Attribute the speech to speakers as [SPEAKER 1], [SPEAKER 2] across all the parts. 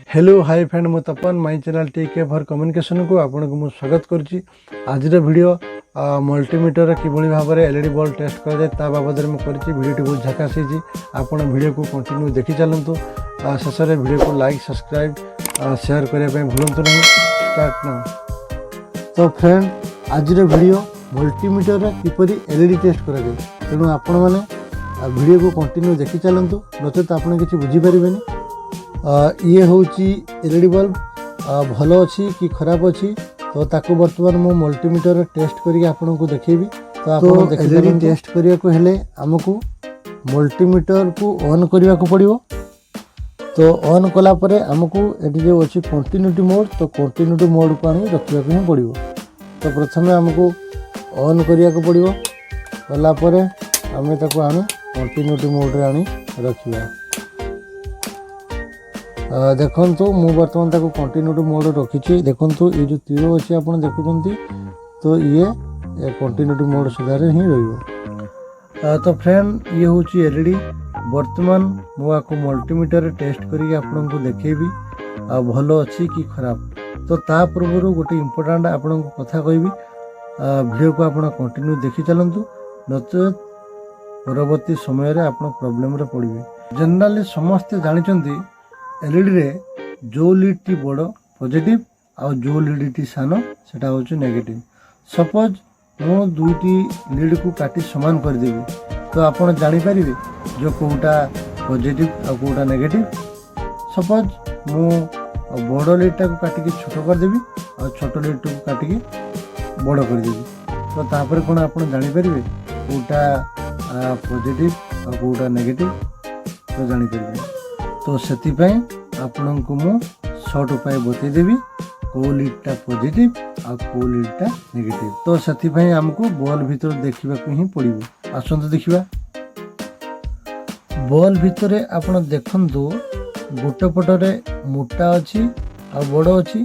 [SPEAKER 1] Hello hi friend मु Tapan my channel tech for communication को आपन को स्वागत करछि। आज वीडियो मल्टीमीटर किभली भाव में एलईडी बल्ब टेस्ट कर जाए ता बाबद में करछि। वीडियो बहुत झकास होइछि। आपन वीडियो को कंटिन्यू देखि चलंतु। शेष में वीडियो को लाइक सब्सक्राइब शेयर करने भूलु नहीं। Start now. तो फ्रेंड आज वीडियो मल्टीमीटर किपरि एलईडी टेस्ट कर जाए, तेणु आपण मैंने वीडियो को कंटिन्यू देखि चलंतु, नचेत आपन किछि बुझी परिबेनी। ये हूँ एलईडी बल्ब भल अच्छी कि खराब अच्छी, तो ताको बर्तमान मो मल्टीमीटर टेस्ट करके आपन को देखेबी। तो एलईडी टेस्ट करिया को हेले हमको मल्टीमीटर को ऑन करने को पड़िबो। तो ऑन कला परे हमको एटी जो अच्छी कंटिन्यूटी मोड, तो कंटिन्यूटी मोड को आनी रखा ही पड़िबो। तो प्रथम हमको ऑन करने को पड़िबो, कला परे हमें ताको आनी कंटिन्यूटी मोड रे आनी रखिबा। देखो मु बर्तमान ताको कंटिन्यूटी मोड रखी। देखो ये जो तीर अच्छे आप देखुं, तो ये कंटिन्यूटी मोड सुधार ही रही। तो फ्रेंड ये हूँ एलईडी बर्तमान मुझे मल्टीमीटर टेस्ट करके आपन को देखेबी भल अच्छी कि खराब। तो ता पूर्व गोटे इम्पोर्टाट आपन को कथा कहबी, वीडियो को आप कंटिन्यू देखि चलतु, नचेत परवर्ती समय आप प्रोब्लेम रे पड़े। जनरली समस्ते जानते एलईडी रे जो लीड बड़ पॉजिटिव आ जो लीड सान सेटा होची नेगेटिव। सपोज मु दुईटी लीड को काटी समान कर देबी, तो आपण जानि परिबे जो कोटा पॉजिटिव आ कोटा नेगेटिव। सपोज मु बड़ लीडटा को काटी छोट कर देबी आ छोट लीड को काटी बड़ कर देबी, तो तापर कोन आपण जानि परिबे कोटा पॉजिटिव आ कोटा नेगेटिव, तो जानि परिबे। तो से आपण को मु शॉर्ट उपाय बतईदेवी को लीडटा पॉजिटिव आ को लीडटा नेगेटिव। तो से आमको बॉल भीतर देखा ही पड़ो। आसतु देखा बॉल भितर आपण देखंतु गोटे पटरे मोटा अच्छी आ बड़ अच्छी,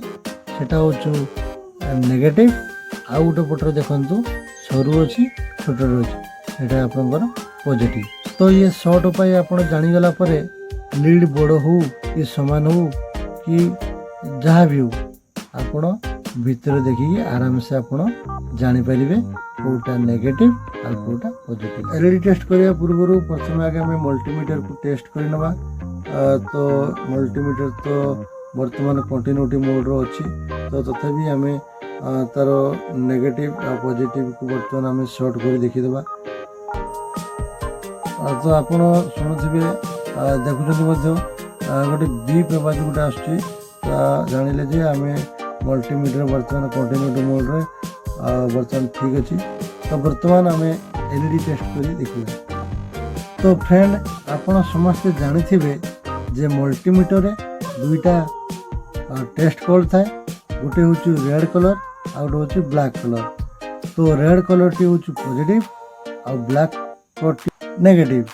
[SPEAKER 1] सेटा होचु नेगेटिव। आ गोटे पटरे देखंतु सरू अच्छी छोट अच्छी, सेटा आपनकर पॉजिटिव। तो ये शॉर्ट उपाय आपण जानिगला परे लीड बड़ हो कि समान हो कि जहाँ भी हो, आपण भीतर देखिए आराम से आपण जानी परिबे कोटा नेगेटिव और कोटा पॉजिटिव। एलईडी टेस्ट करिया पूर्व प्रथम आगे हमें मल्टीमीटर को टेस्ट कर नवा। तो मल्टीमीटर तो वर्तमान कंटिन्यूटी मोड रो अच्छी, तो तथापि हमें तार नेगेटिव और पॉजिटिव को वर्तमान हमें शॉर्ट कर देखीदेवा। तो आपण शुणुथिबे देखुं गोटे बीप आवाज गोटे आसुची, जानिले जे आम मल्टीमीटर बर्तमान कंटिन्यूटी मोड रे बर्तमान ठीक अच्छी। तो बर्तमान आम एलईडी टेस्ट कर देखा। तो फ्रेंड आपण समस्ते जानिथिबे जे मल्टीमीटर रे दुईटा टेस्ट कलर थाए, गोटे हूँ रेड कलर आ गोटे हूँ ब्लैक कलर। तो रेड कलर टी हूँ पॉजिटिव आ ब्लैक कलर टी नेगेटिव।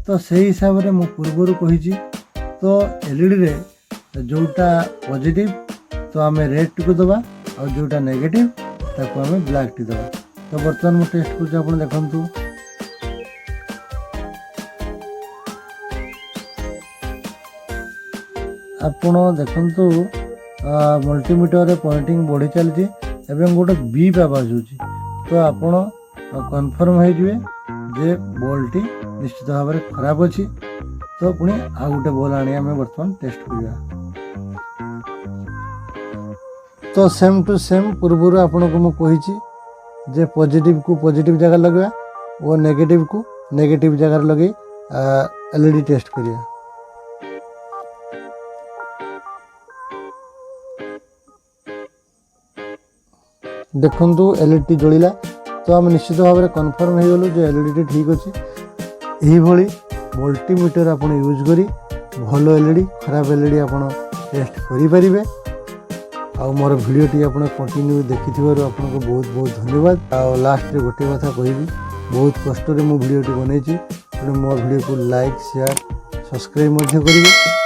[SPEAKER 1] तो से हिसाब से मुझे पूर्वर कही, तो एलईडी रे जोटा पॉजिटिव तो आम रेड टी को दबा और जोटा नेगेटिव ताको आम ब्लैक टी दबा। तो बर्तमान मुझे टेस्ट कर देखु। आपण देखु मल्टीमीटर पॉइंटिंग बढ़ी चलती एवं गोटे बीप आवाज हो, तो आपण कन्फर्म हो जे बॉलटी निश्चित भाव में खराब अच्छी। तो पुणी आउ गोटे बॉल आनी आम बर्तमान टेस्ट करिया। तो सेम टू सेम पूर्व आपन को मुझे जे पॉजिटिव को पॉजिटिव जगह लगे और नेगेटिव को नेगेटिव जगह लगे एलईडी टेस्ट करिया। देखंतु एलईडी जलिला, तो आम निश्चित भाव में कन्फर्म हो गलु जे एलईडी ठीक अच्छी। यही भली मल्टीमीटर आप यूज करी भल एलईडी खराब एलईडी आप टेस्ट करें। आ मोर वीडियोटी आप कंटिन्यू देखि आपको बहुत बहुत धन्यवाद। आ लास्ट रे गोटे कथा कहबी, बहुत कष्ट रे मो वीडियोटी बनैछि, तेणु मो वीडियो को लाइक शेयर सब्सक्राइब करेंगे।